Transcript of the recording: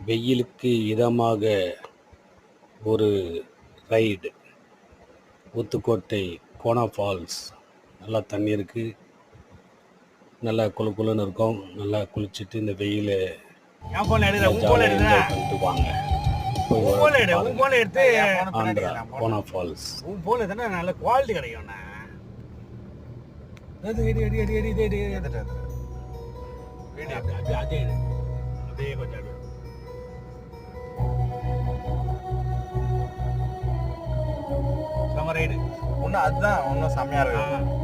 வெயிலுக்கு இதமாக ஒரு ரைடு. Uthukottai gonna falls. நல்லா தண்ணி இருக்குது, நல்லா குளு குளுன்னு இருக்கும். நல்லா குளிச்சுட்டு இந்த வெயில என்ஜாய் பண்ணிட்டு வாங்க. ஆந்திரா கோனா ஃபால்ஸ். நல்ல குவாலிட்டி கிடைக்கும். அதுதான் ஒன்றும் செம்மையா இருக்கு.